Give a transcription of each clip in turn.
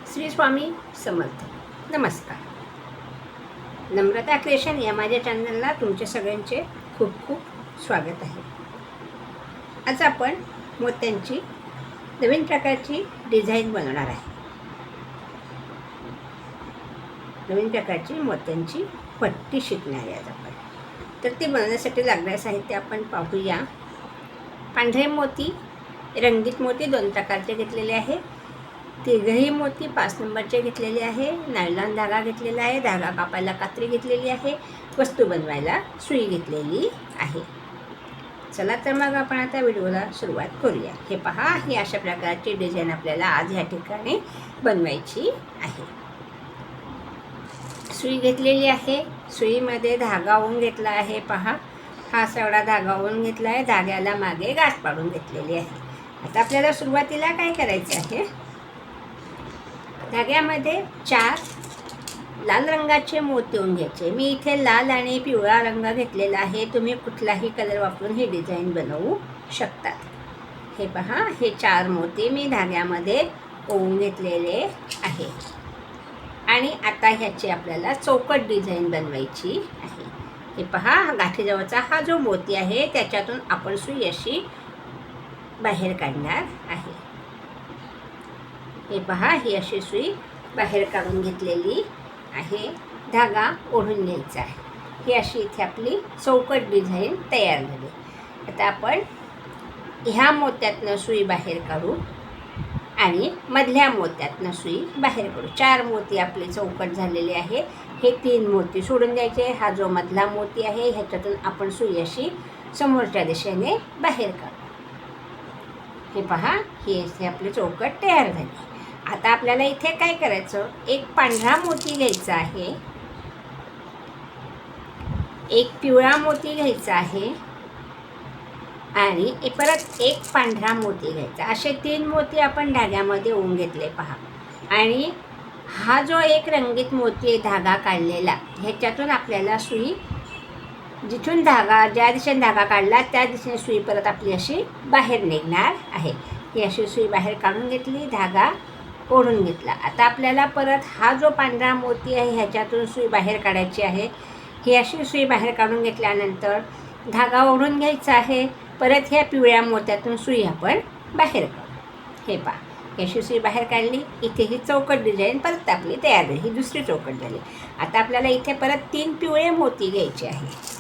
श्री स्वामी समर्थ. नमस्कार. नम्रता क्रिएशन या माझ्या चॅनलला तुमच्या सगळ्यांचे खूप खूप स्वागत आहे. आज आपण मोत्यांची नवीन प्रकारची डिझाईन बनवणार आहे. नवीन प्रकारची मोत्यांची पट्टी शिकणार आहे आज आपण. तर ती बनवण्यासाठी लागणारे साहित्य आपण पाहूया. पांढरे मोती, रंगीत मोती 2 प्रकारचे घेतलेले आहे. तिघही मोती 5 नंबरचे घेतलेले आहे. नायलॉन धागा घेतलेला आहे. धागा कापायला कात्री घेतलेली आहे. वस्तू बनवायला सुई घेतलेली आहे. चला तर मग आपण आता व्हिडिओला सुरुवात करूया. हे पहा, ही अशा प्रकारची डिझाईन आपल्याला आज ह्या ठिकाणी बनवायची आहे. सुई घेतलेली आहे. सुईमध्ये धागा ओवून घेतला आहे. पहा, हा सगळा धागा ओवून घेतला आहे. धाग्याला मागे गाठ पाडून घेतलेली आहे. आता आपल्याला सुरुवातीला काय करायचं आहे, धाग्यामध्ये 4 लाल रंगाचे मोती ओवून घ्यायचे. मी इथे लाल आणि पिवळा रंग घेतलेला आहे. तुम्ही कुठलाही कलर वापरून ही डिझाईन बनवू शकतात. हे पहा, हे 4 मोती मी धाग्यामध्ये ओवून घेतलेले आहे. आणि आता ह्याची आपल्याला चौकट डिझाईन बनवायची आहे. हे पहा, गाठीजवळचा हा जो मोती आहे त्याच्यातून आपण सुई अशी बाहेर काढणार आहे. हे पहा, ही अशी सुई बाहेर काढून घेतलेली आहे. धागा ओढून घ्यायचा आहे. ही अशी इथे आपली चौकट डिझाईन तयार झाली. आता आपण ह्या मोत्यातनं सुई बाहेर काढू आणि मधल्या मोत्यातनं सुई बाहेर काढू. 4 मोती आपले चौकट झालेले आहे. हे 3 मोती सोडून द्यायचे. हा जो मधला मोती आहे ह्याच्यातून आपण सुई अशी समोरच्या दिशेने बाहेर काढू. हे पहा, ही अशी आपली चौकट तयार झाली. आता आपल्याला इथे काय करायचं, एक पांढरा मोती घ्यायचा आहे, एक पिवळा मोती घ्यायचा आहे आणि परत एक पांढरा मोती घ्यायचा. असे 3 मोती आपण धाग्यामध्ये ओवून घेतले. पहा, आणि हा जो एक रंगीत मोती आहे धागा काढलेला, ह्याच्यातून आपल्याला सुई जिथून धागा, ज्या दिशेने धागा काढला त्या दिशेने सुई परत आपली अशी बाहेर निघणार आहे. ही अशी सुई बाहेर काढून घेतली, धागा ओढून घेतला. आता आपल्याला परत हा जो पांढरा मोती आहे ह्याच्यातून सुई बाहेर काढायची आहे. ही अशी सुई बाहेर काढून घेतल्यानंतर धागा ओढून घ्यायचा आहे. परत ह्या पिवळ्या मोत्यातून सुई आपण बाहेर काढू. हे पहा, ही अशी सुई बाहेर काढली. इथे ही चौकट डिझाईन परत आपली तयार झाली. ही दुसरी चौकट झाली. आता आपल्याला इथे परत 3 पिवळे मोती घ्यायचे आहे.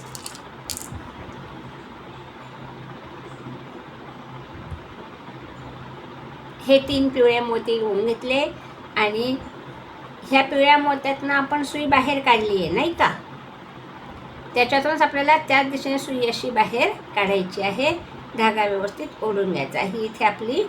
हे 3 पिवळे मोती घेऊन घेतले आणि ह्या पिवळ्या मोत्यातनं आपण सुई बाहेर काढली आहे, नाही का? त्याच्यातूनच आपल्याला त्याच दिशेने सुई अशी बाहेर काढायची आहे. धागा व्यवस्थित ओढून घ्यायचा. ही इथे आपली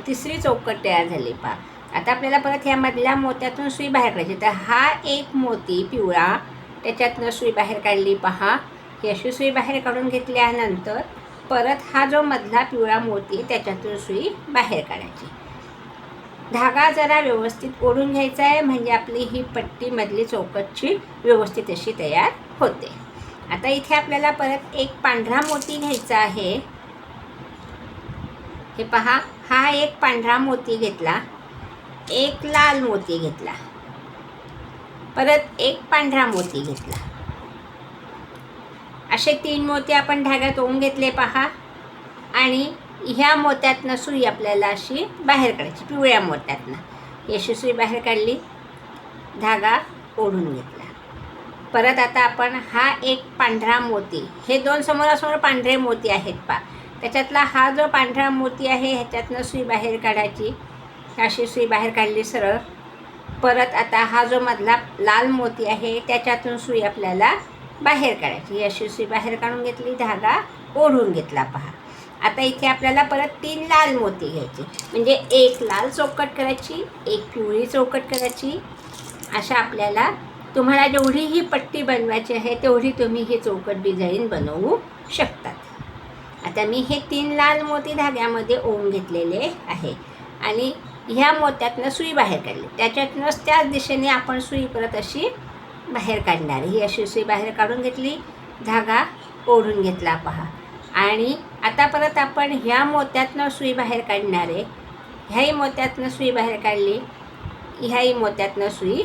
तिसरी चौकट तयार झाली. पहा, आता आपल्याला परत ह्या मधल्या मोत्यातून सुई बाहेर काढायची. तर हा एक मोती पिवळा, त्याच्यातनं सुई बाहेर काढली. पहा, ही अशी सुई बाहेर काढून घेतल्यानंतर परत हा जो मधला पिवळा मोती त्याच्यातून सुई बाहेर काढायची. धागा जरा व्यवस्थित ओढून घ्यायचा आहे, म्हणजे आपली ही पट्टीमधली चौकटची व्यवस्थित अशी तयार होते. आता इथे आपल्याला परत एक पांढरा मोती घ्यायचा आहे. हे पहा, हा एक पांढरा मोती घेतला, एक लाल मोती घेतला, परत एक पांढरा मोती घेतला. असे 3 मोती आपण धाग्यात ओवून घेतले. पहा, आणि ह्या मोत्यातनं सुई आपल्याला अशी बाहेर काढायची. पिवळ्या मोत्यातनं अशी सुई बाहेर काढली, धागा ओढून घेतला. परत आता आपण हा एक पांढरा मोती, हे 2 समोरासमोर पांढरे मोती आहेत. पहा, त्याच्यातला हा जो पांढरा मोती आहे ह्याच्यातनं सुई बाहेर काढायची. अशी सुई बाहेर काढली सरळ. परत आता हा जो मधला लाल मोती आहे त्याच्यातून सुई आपल्याला बाहेर काढायची. ही अशी सुई बाहेर काढून घेतली, धागा ओढून घेतला. पहा, आता इथे आपल्याला परत 3 लाल मोती घ्यायचे, म्हणजे एक लाल चौकट करायची, एक पिवळी चौकट करायची. अशा आपल्याला तुम्हाला जेवढी ही पट्टी बनवायची आहे तेवढी तुम्ही ही चौकट डिझाईन बनवू शकतात. आता मी हे 3 लाल मोती धाग्यामध्ये ओवून घेतलेले आहे आणि ह्या मोत्यातनं सुई बाहेर काढली. त्याच्यातूनच त्याच दिशेने आपण सुई परत अशी बाहेर काढणार. ही अशी सुई बाहेर काढून घेतली, धागा ओढून घेतला. पहा, आणि आता परत आपण ह्या मोत्यातनं सुई बाहेर काढणार आहे. ह्याही मोत्यातनं सुई बाहेर काढली. ह्याही मोत्यातनं सुई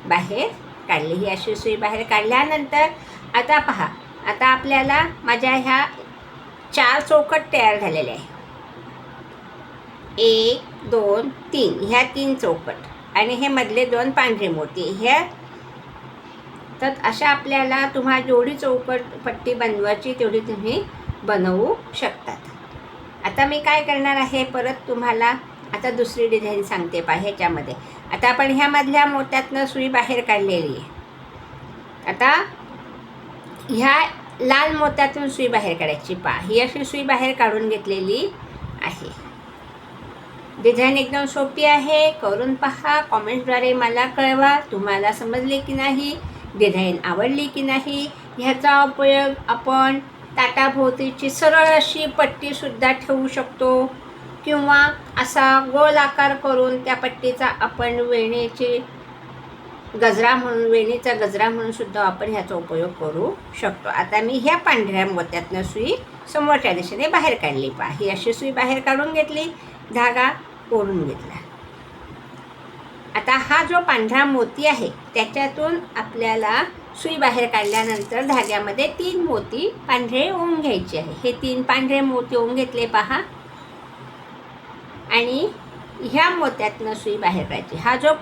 बाहेर काढली. ही अशी सुई बाहेर काढल्यानंतर आता पहा, आता आपल्याला माझ्या ह्या 4 चौकट तयार झालेले आहे. 1 2 3 ह्या 3 चौकट आणि हे मधले 2 पांढरे मोती ह्या. तर अशा आपल्याला तुम्हाला जेवढी चौकट पट्टी बनवायची तेवढी तुम्ही बनवू शकतात. आता मी काय करणार आहे, परत तुम्हाला आता दुसरी डिझाईन सांगते पहा. ह्याच्यामध्ये आता आपण ह्यामधल्या मोत्यातनं सुई बाहेर काढलेली आहे. आता ह्या लाल मोत्यातून सुई बाहेर काढायची पहा. ही अशी सुई बाहेर काढून घेतलेली आहे. डिझाईन एकदम सोपी आहे, करून पहा. कॉमेंट्सद्वारे मला कळवा तुम्हाला समजले की नाही, डिझाईन आवडली की नाही. ह्याचा उपयोग आपण ताटाभोवतीची सरळ अशी पट्टीसुद्धा ठेवू शकतो किंवा असा गोल आकार करून त्या पट्टीचा आपण वेणीचा गजरा म्हणून सुद्धा आपण ह्याचा उपयोग करू शकतो. आता मी ह्या पांढऱ्या मोत्यातनं सुई समोरच्या दिशेने बाहेर काढली पहा. ही अशी सुई बाहेर काढून घेतली, धागा ओढून घेतला. आता हा जो पांढरा मोती आहे त्याच्यातून आपल्याला सुई बाहेर काढल्यानंतर धाग्यामध्ये 3 मोती पांढरे ओवून घ्यायचे आहे. हे 3 पांढरे मोती ओवून घेतले पहा आणि ह्या मोत्यातनं सुई बाहेर काढायची. हा जो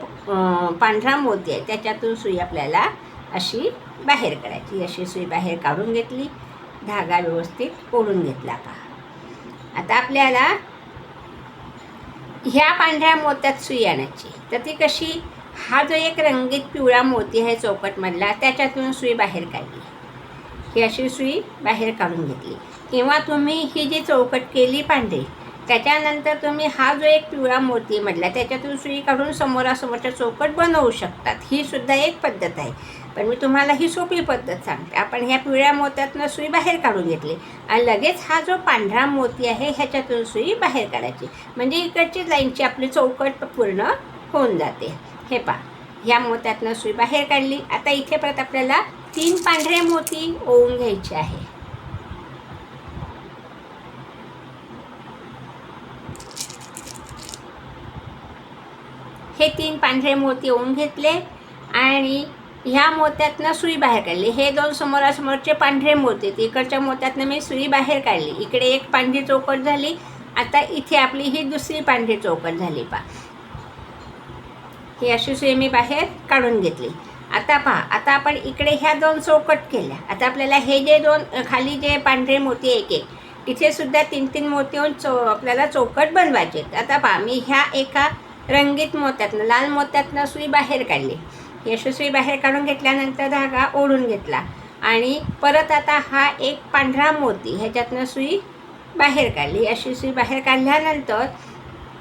पांढरा मोती आहे त्याच्यातून सुई आपल्याला अशी बाहेर काढायची. अशी सुई बाहेर काढून घेतली, धागा व्यवस्थित ओढून घेतला पहा. आता आपल्याला ह्या पांढऱ्या मोत्यात सुई आणायची. तर ती कशी, हा जो एक रंगीत पिवळा मोती आहे चौकटमधला त्याच्यातून सुई बाहेर काढली. ही अशी सुई बाहेर काढून घेतली. किंवा तुम्ही ही जी चौकट केली पांढरी त्याच्यानंतर तुम्ही हा जो एक पिवळा मोती मधला त्याच्यातून सुई काढून समोरासमोरच्या चौकट बनवू शकतात. ही सुद्धा एक पद्धत आहे, पण मी तुम्हाला ही सोपी पद्धत सांगते. आपण ह्या पिवळ्या मोत्यातनं सुई बाहेर काढून घेतली आणि लगेच हा जो पांढरा मोती आहे ह्याच्यातून सुई बाहेर काढायची, म्हणजे इकडची लाईनची आपली चौकट पूर्ण होऊन जाते. हे पहा, ह्या मोत्यातनं सुई बाहेर काढली. आता इथे परत आपल्याला 3 पांढरे मोती ओवून घ्यायचे आहे. हे 3 पांढरे मोती ओवून घेतले आणि ह्या मोत्यातनं सुई बाहेर काढली. हे 2 समोरासमोरचे पांढरे मोती, इकडच्या मोत्यातनं मी सुई बाहेर काढली. इकडे एक पांढरी चौकट झाली. आता इथे आपली ही दुसरी पांढरी चौकट झाली पहा. ही अशी सुई मी बाहेर काढून घेतली. आता पहा, आता आपण इकडे ह्या 2 चौकट केल्या. आता आपल्याला हे जे 2 खाली जे पांढरे मोती एक एक तिथे सुद्धा 3-3 मोती होऊन आपल्याला चौकट बनवायचे. आता पहा, मी ह्या एका रंगीत मोत्यातनं लाल मोत्यातनं सुई बाहेर काढली. ही अशी सुई बाहेर काढून घेतल्यानंतर धागा ओढून घेतला आणि परत आता हा एक पांढरा मोती ह्याच्यातनं सुई बाहेर काढली. अशी सुई बाहेर काढल्यानंतर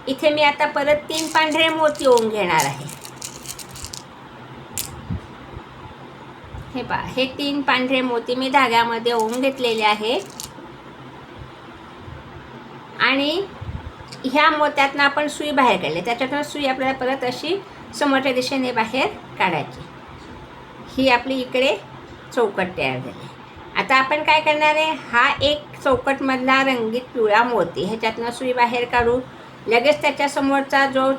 इथे मी आता परत 3 पांढरे मोती ओवून घेणार आहे. हे पहा, हे 3 पांढरे मोती मी धाग्यामध्ये ओवून घेतलेले आहे आणि ह्या मोत्यातनं आपण सुई बाहेर काढली. त्याच्यातून सुई आपल्याला परत अशी समोरच्या दिशेने बाहेर काढायची. ही आपली इकडे चौकट तयार झाली. आता आपण काय करणार आहे, हा एक चौकटमधला रंगीत पिवळा मोती ह्याच्यातनं सुई बाहेर काढू. लगेच त्याच्यासमोरचा जो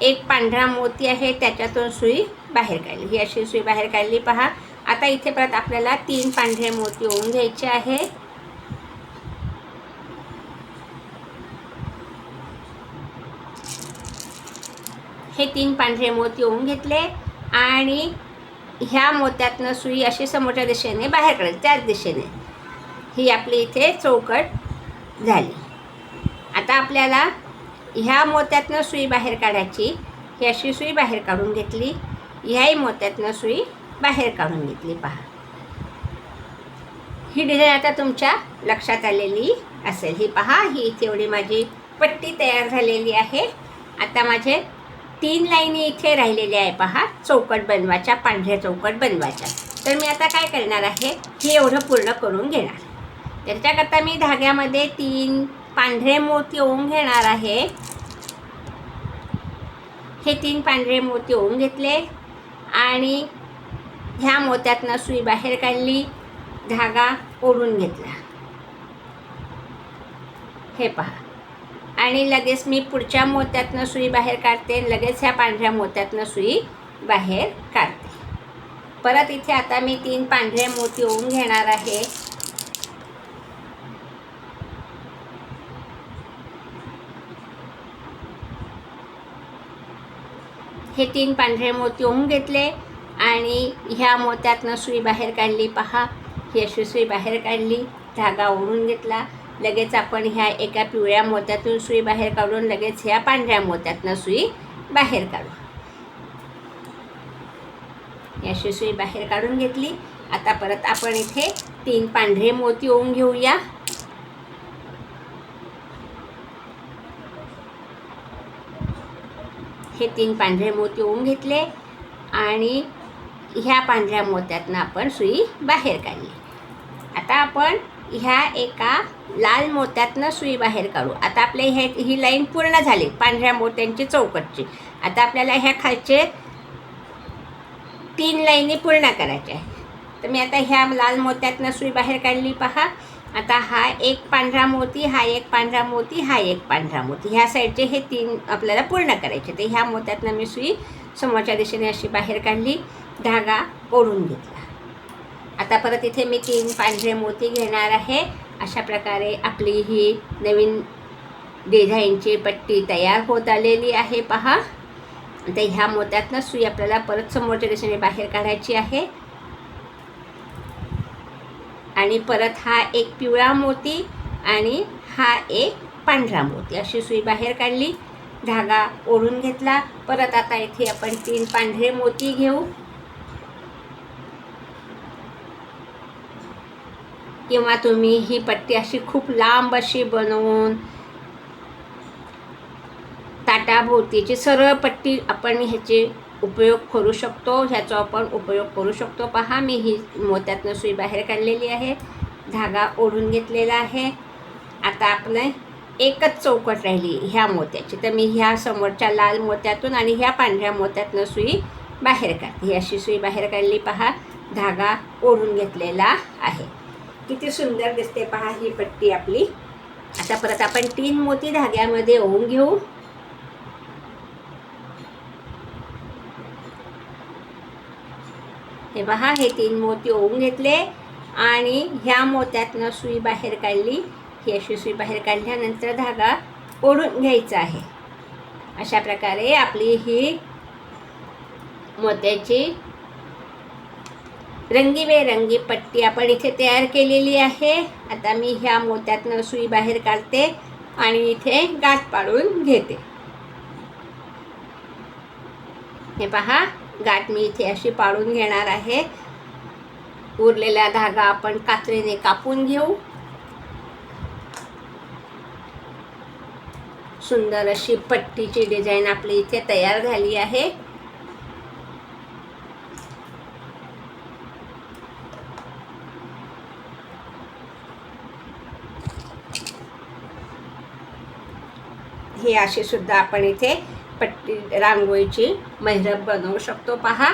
एक पांढरा मोती आहे त्याच्यातून सुई बाहेर काढली. ही अशी सुई बाहेर काढली पहा. आता इथे परत आपल्याला 3 पांढरे मोती ओवून घ्यायचे आहे. हे 3 पांढरे मोती ओवून घेतले आणि ह्या मोत्यातनं सुई अशी समोरच्या दिशेने बाहेर काढली, त्याच दिशेने. ही आपली इथे चौकट झाली. आता आपल्याला ह्या मोत्यातनं सुई बाहेर काढायची. ही अशी सुई बाहेर काढून घेतली. ह्याही मोत्यातनं सुई बाहेर काढून घेतली पहा. ही डिझाईन आता तुमच्या लक्षात आलेली असेल. ही पहा, ही इथे एवढी माझी पट्टी तयार झालेली आहे. आता माझे 3 लाईनी इथे राहिलेल्या आहे पहा, चौकट बनवायच्या, पांढऱ्या चौकट बनवायच्या. तर मी आता काय करणार आहे, हे एवढं पूर्ण करून घेणार. त्याच्याकरता मी धाग्यामध्ये 3 पांढरे मोती ओवून घेणार आहे. हे 3 पांढरे मोती ओवून घेतले आणि ह्या मोत्यातनं सुई बाहेर काढली, धागा ओढून घेतला. हे पहा, आणि लगेच मी पुढच्या मोत्यातनं सुई बाहेर काढते, लगेच ह्या पांढऱ्या मोत्यातनं सुई बाहेर काढते. परत इथे आता मी 3 पांढरे मोती ओवून घेणार आहे. हे 3 पांढरे मोती ओवून घेतले आणि ह्या मोत्यातनं सुई बाहेर काढली. पहा, ही अशी सुई बाहेर काढली, धागा ओढून घेतला. लगेच आपण ह्या एका पिवळ्या मोत्यातून सुई बाहेर काढून लगेच ह्या पांढऱ्या मोत्यातनं सुई बाहेर काढू. अशी सुई बाहेर काढून घेतली. आता परत आपण इथे 3 पांढरे मोती ओवून घेऊया. हे 3 पांढरे मोती ओवून घेतले आणि ह्या पांढऱ्या मोत्यातनं आपण सुई बाहेर काढली. आता आपण ह्या एका लाल मोत्यातनं सुई बाहेर काढू. आता आपले ही लाईन पूर्ण झाली पांढऱ्या मोत्यांची चौकटची. आता आपल्याला ह्या खालचे 3 लाईनी पूर्ण करायच्या आहे. तर मी आता ह्या लाल मोत्यातनं सुई बाहेर काढली. पहा, आता हा एक पांढरा मोती, हा एक पांढरा मोती, हा एक पांढरा मोती, ह्या साईडचे हे 3 आपल्याला पूर्ण करायचे. तर ह्या मोत्यातनं मी सुई समोरच्या दिशेने अशी बाहेर काढली, धागा ओढून घेतला. आता परत इथे मी 3 पांढरे मोती घेणार आहे. अशा प्रकारे आपली ही नवीन डिझाईनची पट्टी तयार होत आलेली आहे. पहा, आता ह्या मोत्यातनं सुई आपल्याला परत समोरच्या दिशेने बाहेर काढायची आहे आणि परत हा एक पिवळा मोती आणि हा एक पांढरा मोती, अशी सुई बाहेर काढली, धागा ओढून घेतला. परत आता इथे आपण 3 पांढरे मोती घेऊ किंवा तुम्ही ही पट्टी अशी खूप लांब अशी बनवून ताटाभोवतीची सरळ पट्टी आपण ह्याची उपयोग करू शकतो, ह्याचा आपण उपयोग करू शकतो. पहा, मी ही मोत्यातनं सुई बाहेर काढलेली आहे, धागा ओढून घेतलेला आहे. आता आपलं एकच चौकट राहिली ह्या मोत्याची. तर मी ह्या समोरच्या लाल मोत्यातून आणि ह्या पांढऱ्या मोत्यातनं सुई बाहेर काढते. ही अशी सुई बाहेर काढली. पहा, धागा ओढून घेतलेला आहे. किती सुंदर दिसते पहा ही पट्टी आपली. आता परत आपण 3 मोती धाग्यामध्ये ओवून घेऊ. हे पहा, हे 3 मोती ओवून घेतले आणि ह्या मोत्यातनं सुई बाहेर काढली. ही अशी सुई बाहेर काढल्यानंतर धागा ओढून घ्यायचा आहे. अशा प्रकारे आपली ही मोत्याची रंगीबेरंगी पट्टी आपण इथे तयार केलेली आहे. आता मी ह्या मोत्यातनं सुई बाहेर काढते आणि इथे गाठ पाडून घेते. हे पहा, गाठ मी इथे अशी पाडून घेणार आहे. उरलेला धागा आपण कात्रीने कापून घेऊ. सुंदर अशी पट्टीची डिझाईन आपली इथे तयार झाली आहे. ही अशी सुद्धा आपण इथे पट्टी रांगोळीची महिरप बनवू शकतो. पहा,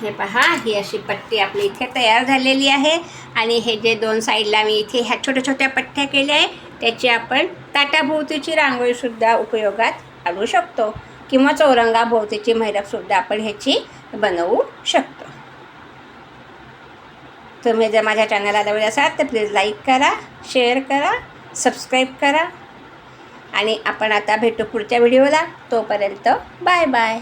हे पहा, ही अशी पट्टी आपली इथे तयार झालेली आहे. आणि हे जे 2 साईडला मी इथे ह्या छोट्या छोट्या पट्ट्या केल्या आहे त्याची आपण ताटाभोवतीची रांगोळीसुद्धा उपयोगात आणू शकतो किंवा चौरंगाभोवतीची महिरपसुद्धा आपण ह्याची बनवू शकतो. तुम्ही जर माझ्या चॅनलला नवीन असाल तर प्लीज लाईक करा, शेअर करा, सबस्क्राईब करा आणि आपण आता भेटू पुढच्या व्हिडिओला. तोपर्यंत बाय बाय.